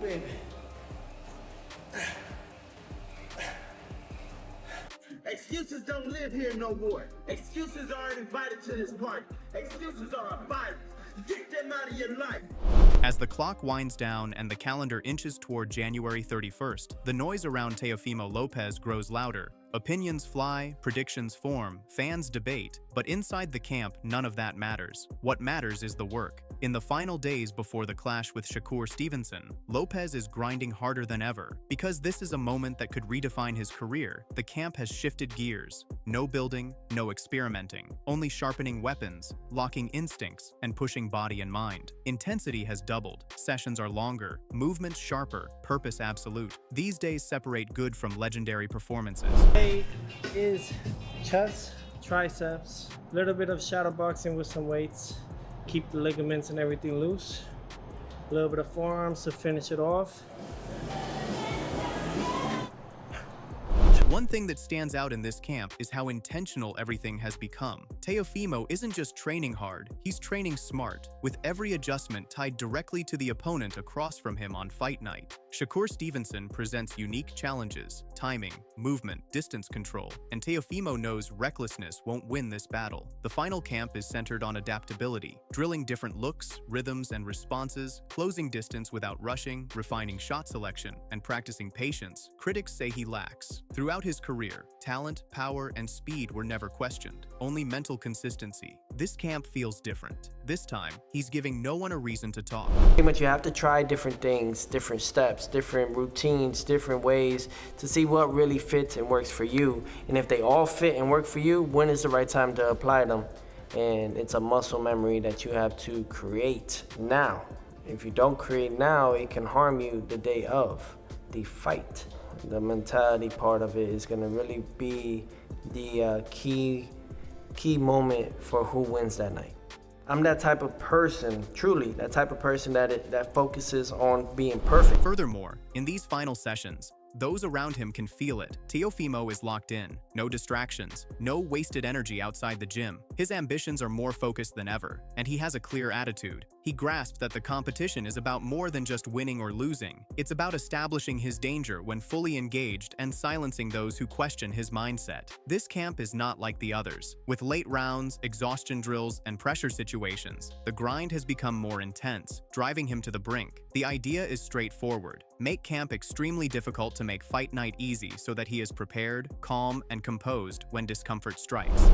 win. Excuses don't live here no more. Excuses aren't invited to this party. Excuses are a virus. Get them out of your life. As the clock winds down and the calendar inches toward January 31st, the noise around Teofimo Lopez grows louder. Opinions fly, predictions form, fans debate, but inside the camp, none of that matters. What matters is the work. In the final days before the clash with Shakur Stevenson, Lopez is grinding harder than ever. Because this is a moment that could redefine his career, the camp has shifted gears. No building, no experimenting, only sharpening weapons, locking instincts, and pushing body and mind. Intensity has doubled, sessions are longer, movements sharper, purpose absolute. These days separate good from legendary performances. Today is chest, triceps, a little bit of shadow boxing with some weights. Keep the ligaments and everything loose. A little bit of forearms to finish it off. One thing that stands out in this camp is how intentional everything has become. Teofimo isn't just training hard, he's training smart, with every adjustment tied directly to the opponent across from him on fight night. Shakur Stevenson presents unique challenges, timing, movement, distance control, and Teofimo knows recklessness won't win this battle. The final camp is centered on adaptability, drilling different looks, rhythms, and responses, closing distance without rushing, refining shot selection, and practicing patience. Critics say he lacks. Throughout his career, talent, power, and speed were never questioned, only mental consistency. This camp feels different. This time, he's giving no one a reason to talk. Pretty much you have to try different things, different steps, different routines, different ways to see what really fits and works for you. And if they all fit and work for you, when is the right time to apply them? And it's a muscle memory that you have to create now. If you don't create now, it can harm you the day of the fight. The mentality part of it is going to really be the key moment for who wins that night. I'm that type of person, truly, that type of person that focuses on being perfect. Furthermore, in these final sessions, those around him can feel it. Teofimo is locked in. No distractions, no wasted energy outside the gym. His ambitions are more focused than ever, and he has a clear attitude. He grasps that the competition is about more than just winning or losing. It's about establishing his danger when fully engaged and silencing those who question his mindset. This camp is not like the others. With late rounds, exhaustion drills, and pressure situations, the grind has become more intense, driving him to the brink. The idea is straightforward. Make camp extremely difficult to make fight night easy so that he is prepared, calm, and composed when discomfort strikes.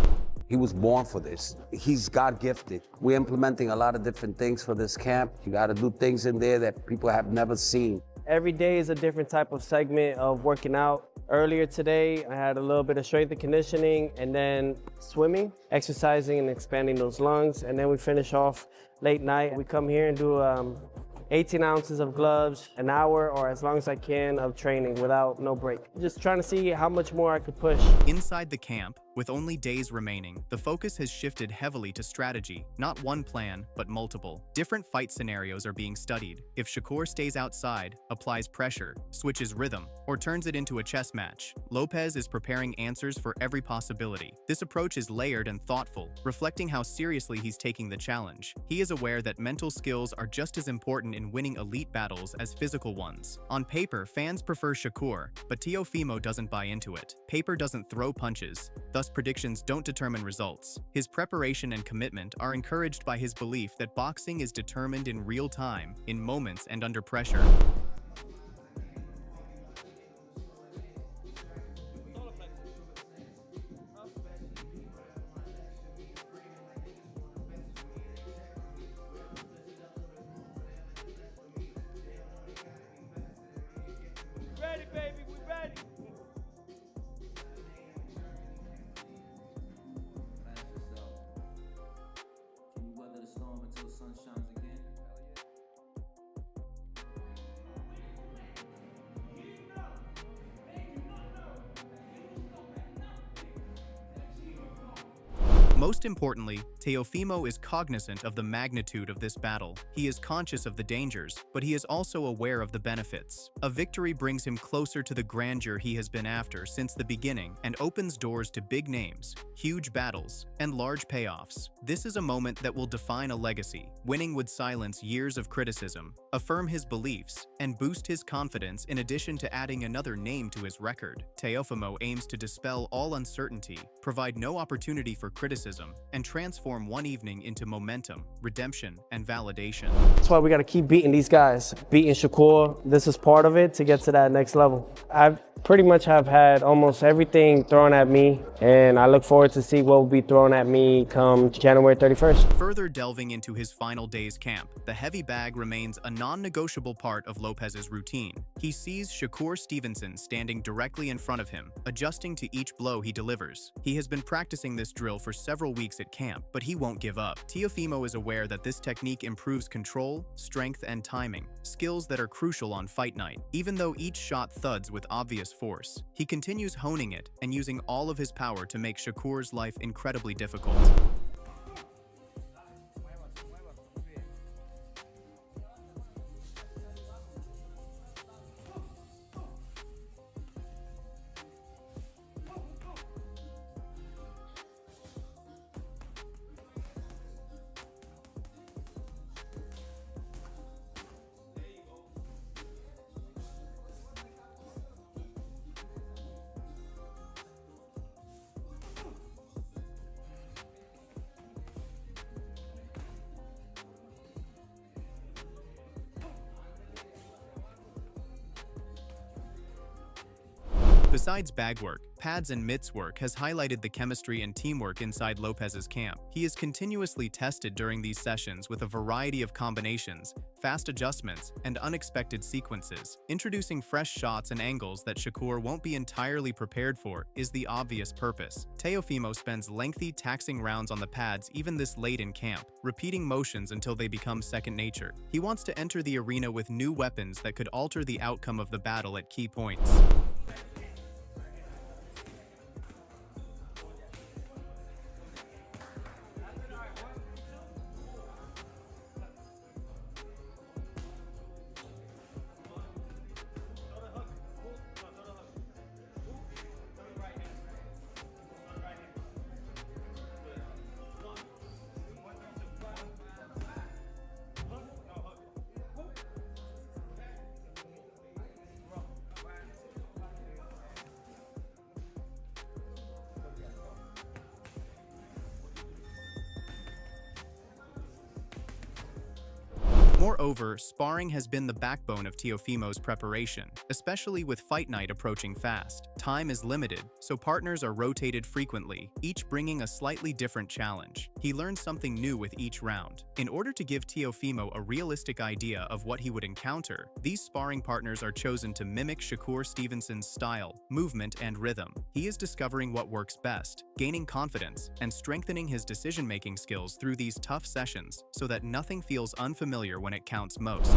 He was born for this. He's God-gifted. We're implementing a lot of different things for this camp. You got to do things in there that people have never seen. Every day is a different type of segment of working out. Earlier today, I had a little bit of strength and conditioning and then swimming, exercising and expanding those lungs. And then we finish off late night. We come here and do 18 ounces of gloves, an hour or as long as I can of training without no break. Just trying to see how much more I could push. Inside the camp, with only days remaining, the focus has shifted heavily to strategy, not one plan, but multiple. Different fight scenarios are being studied. If Shakur stays outside, applies pressure, switches rhythm, or turns it into a chess match, Lopez is preparing answers for every possibility. This approach is layered and thoughtful, reflecting how seriously he's taking the challenge. He is aware that mental skills are just as important in winning elite battles as physical ones. On paper, fans prefer Shakur, but Teofimo doesn't buy into it. Paper doesn't throw punches, thus predictions don't determine results. His preparation and commitment are encouraged by his belief that boxing is determined in real time, in moments and under pressure. Ready, baby, we ready. Can you weather the storm until the sun shines again? Most importantly, Teofimo is cognizant of the magnitude of this battle. He is conscious of the dangers, but he is also aware of the benefits. A victory brings him closer to the grandeur he has been after since the beginning and opens doors to big names, huge battles, and large payoffs. This is a moment that will define a legacy. Winning would silence years of criticism, affirm his beliefs, and boost his confidence in addition to adding another name to his record. Teofimo aims to dispel all uncertainty, provide no opportunity for criticism, and transform one evening into momentum, redemption, and validation. That's why we got to keep beating these guys. Beating Shakur, this is part of it to get to that next level. I pretty much have had almost everything thrown at me, and I look forward to see what will be thrown at me come January 31st. Further delving into his final day's camp, the heavy bag remains a non-negotiable part of Lopez's routine. He sees Shakur Stevenson standing directly in front of him, adjusting to each blow he delivers. He has been practicing this drill for several weeks at camp, but he won't give up. Teofimo is aware that this technique improves control, strength, and timing, skills that are crucial on fight night. Even though each shot thuds with obvious force, he continues honing it and using all of his power to make Shakur's life incredibly difficult. Besides bag work, pads and mitts work has highlighted the chemistry and teamwork inside Lopez's camp. He is continuously tested during these sessions with a variety of combinations, fast adjustments, and unexpected sequences. Introducing fresh shots and angles that Shakur won't be entirely prepared for is the obvious purpose. Teofimo spends lengthy, taxing rounds on the pads even this late in camp, repeating motions until they become second nature. He wants to enter the arena with new weapons that could alter the outcome of the battle at key points. Moreover, sparring has been the backbone of Teofimo's preparation, especially with fight night approaching fast. Time is limited, so partners are rotated frequently, each bringing a slightly different challenge. He learns something new with each round. In order to give Teofimo a realistic idea of what he would encounter, these sparring partners are chosen to mimic Shakur Stevenson's style, movement, and rhythm. He is discovering what works best, gaining confidence, and strengthening his decision-making skills through these tough sessions so that nothing feels unfamiliar when it counts most.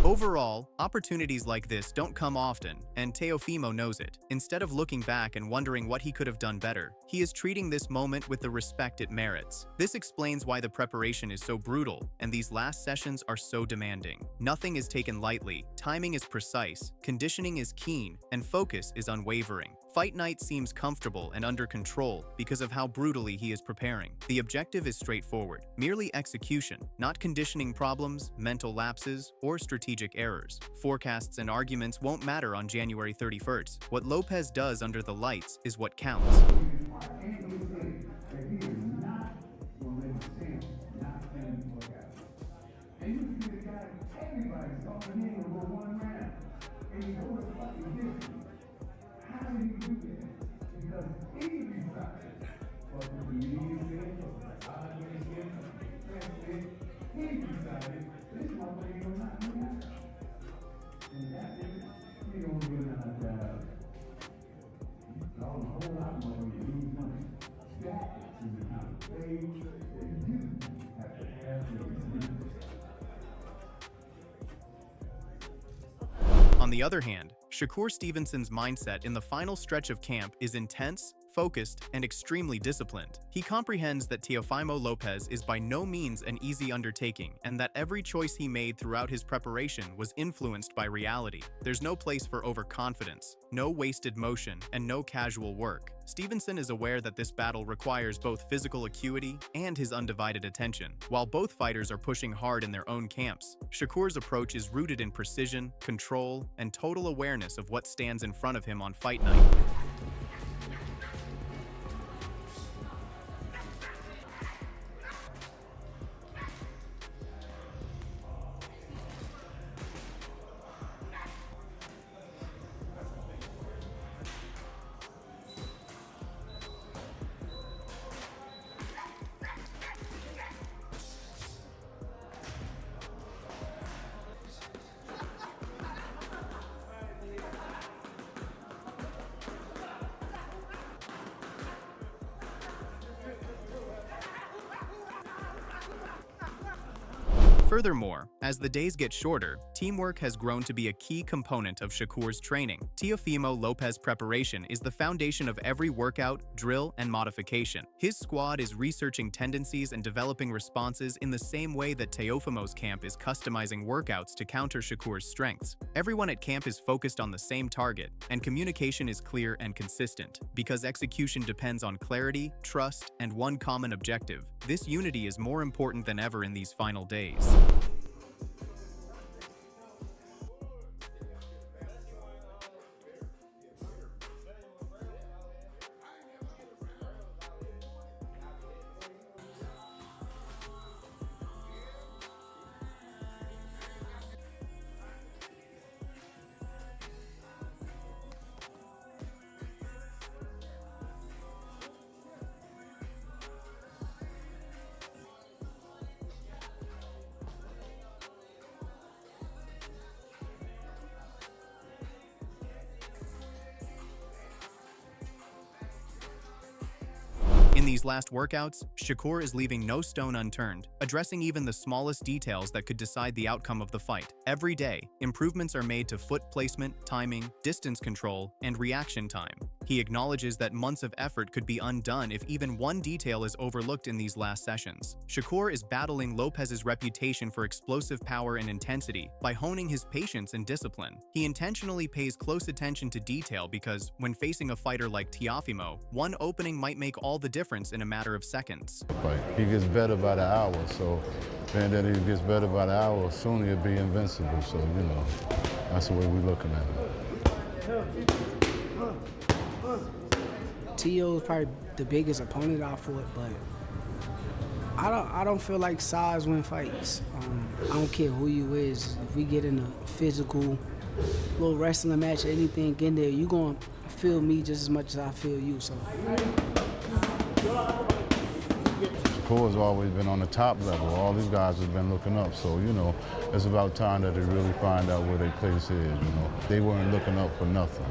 Overall, opportunities like this don't come often, and Teofimo knows it. Instead of looking back and wondering what he could have done better, he is treating this moment with the respect it merits. This explains why the preparation is so brutal, and these last sessions are so demanding. Nothing is taken lightly, timing is precise, conditioning is keen, and focus is unwavering. Fight night seems comfortable and under control because of how brutally he is preparing. The objective is straightforward, merely execution, not conditioning problems, mental lapses, or strategic errors. Forecasts and arguments won't matter on January 31st. What Lopez does under the lights is what counts. On the other hand, Shakur Stevenson's mindset in the final stretch of camp is intense, focused, and extremely disciplined. He comprehends that Teofimo Lopez is by no means an easy undertaking and that every choice he made throughout his preparation was influenced by reality. There's no place for overconfidence, no wasted motion, and no casual work. Stevenson is aware that this battle requires both physical acuity and his undivided attention. While both fighters are pushing hard in their own camps, Shakur's approach is rooted in precision, control, and total awareness of what stands in front of him on fight night. Furthermore, as the days get shorter, teamwork has grown to be a key component of Shakur's training. Teofimo Lopez preparation is the foundation of every workout, drill, and modification. His squad is researching tendencies and developing responses in the same way that Teofimo's camp is customizing workouts to counter Shakur's strengths. Everyone at camp is focused on the same target, and communication is clear and consistent, because execution depends on clarity, trust, and one common objective. This unity is more important than ever in these final days. In these last workouts, Shakur is leaving no stone unturned, addressing even the smallest details that could decide the outcome of the fight. Every day, improvements are made to foot placement, timing, distance control, and reaction time. He acknowledges that months of effort could be undone if even one detail is overlooked in these last sessions. Shakur is battling Lopez's reputation for explosive power and intensity by honing his patience and discipline. He intentionally pays close attention to detail because, when facing a fighter like Teofimo, one opening might make all the difference in a matter of seconds. He gets better by the hour, so then that he gets better by the hour, soon he'll be invincible. So, that's the way we're looking at it. Teo is probably the biggest opponent I fought, but I don't feel like size win fights. I don't care who you is. If we get in a physical little wrestling match or anything, get in there, you gonna feel me just as much as I feel you. So. Shakur's always been on the top level. All these guys have been looking up. So, it's about time that they really find out where their place is, They weren't looking up for nothing.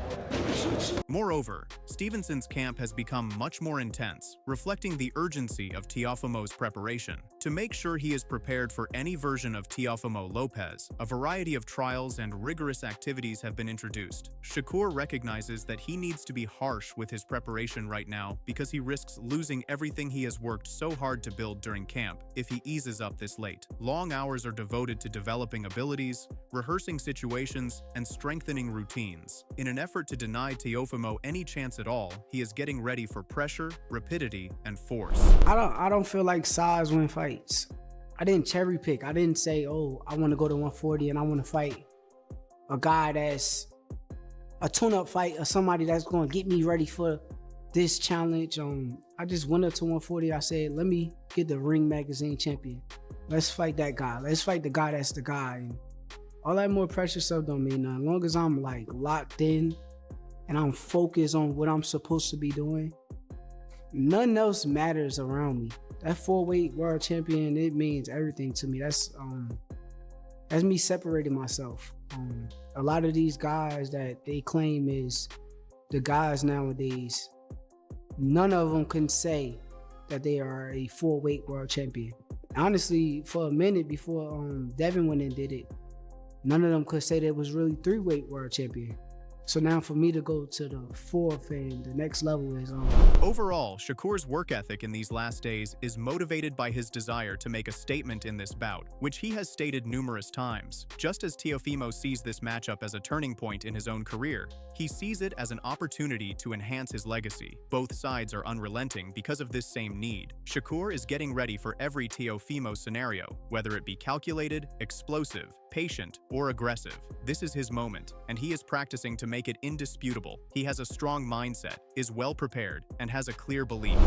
Moreover, Stevenson's camp has become much more intense, reflecting the urgency of Teofimo's preparation. To make sure he is prepared for any version of Teofimo Lopez, a variety of trials and rigorous activities have been introduced. Shakur recognizes that he needs to be harsh with his preparation right now because he risks losing everything he has worked so hard to build during camp if he eases up this late. Long hours are devoted to developing abilities, rehearsing situations, and strengthening routines. In an effort to deny Teofimo any chance at all, he is getting ready for pressure, rapidity, and force. I don't feel like size win fights. I didn't cherry pick. I didn't say, oh, I want to go to 140 and I want to fight a guy that's a tune-up fight or somebody that's going to get me ready for this challenge. I just went up to 140. I said, let me get the Ring Magazine champion. Let's fight that guy. Let's fight the guy that's the guy. And all that more pressure stuff don't mean nothing. As long as I'm like locked in and I'm focused on what I'm supposed to be doing, nothing else matters around me. That 4-weight world champion, it means everything to me. That's me separating myself. A lot of these guys that they claim is the guys nowadays, none of them can say that they are a 4-weight world champion. Honestly, for a minute before Devin went and did it, none of them could say there was really 3-weight world champion. So now for me to go to the 4th and the next level is Overall, Shakur's work ethic in these last days is motivated by his desire to make a statement in this bout, which he has stated numerous times. Just as Teofimo sees this matchup as a turning point in his own career, he sees it as an opportunity to enhance his legacy. Both sides are unrelenting because of this same need. Shakur is getting ready for every Teofimo scenario, whether it be calculated, explosive, patient, or aggressive. This is his moment, and he is practicing to make it indisputable. He has a strong mindset, is well prepared, and has a clear belief.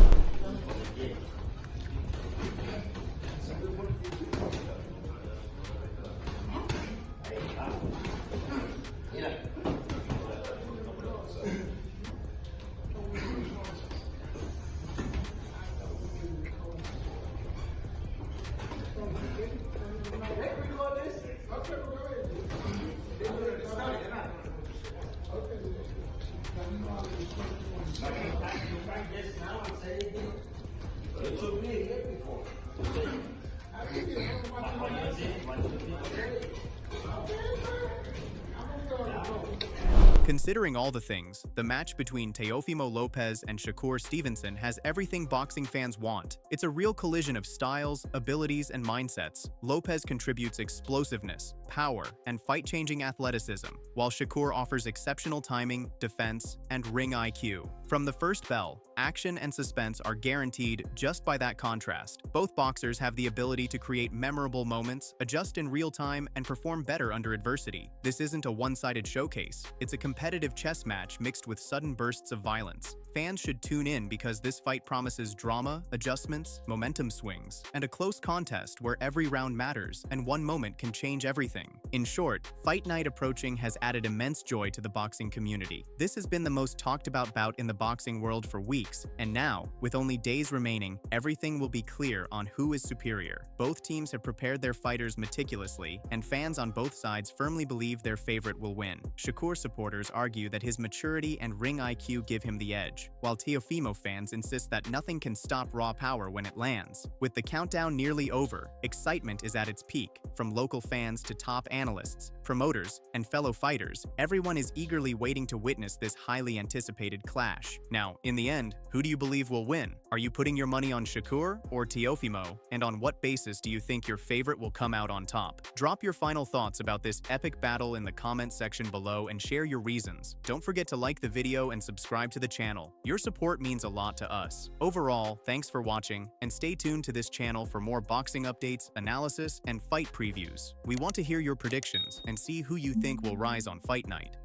Considering all the things, the match between Teofimo Lopez and Shakur Stevenson has everything boxing fans want. It's a real collision of styles, abilities, and mindsets. Lopez contributes explosiveness, power, and fight-changing athleticism, while Shakur offers exceptional timing, defense, and ring IQ. From the first bell, action and suspense are guaranteed just by that contrast. Both boxers have the ability to create memorable moments, adjust in real time, and perform better under adversity. This isn't a one-sided showcase. It's a competitive chess match mixed with sudden bursts of violence. Fans should tune in because this fight promises drama, adjustments, momentum swings, and a close contest where every round matters and one moment can change everything. In short, Fight Night approaching has added immense joy to the boxing community. This has been the most talked about bout in the boxing world for weeks, and now, with only days remaining, everything will be clear on who is superior. Both teams have prepared their fighters meticulously, and fans on both sides firmly believe their favorite will win. Shakur supporters argue that his maturity and ring IQ give him the edge, while Teofimo fans insist that nothing can stop raw power when it lands. With the countdown nearly over, excitement is at its peak. From local fans to top analysts, promoters, and fellow fighters, everyone is eagerly waiting to witness this highly anticipated clash. Now, in the end, who do you believe will win? Are you putting your money on Shakur or Teofimo? And on what basis do you think your favorite will come out on top? Drop your final thoughts about this epic battle in the comment section below and share your reasons. Don't forget to like the video and subscribe to the channel. Your support means a lot to us. Overall, thanks for watching, and stay tuned to this channel for more boxing updates, analysis, and fight previews. We want to hear your predictions and see who you think will rise on Fight Night.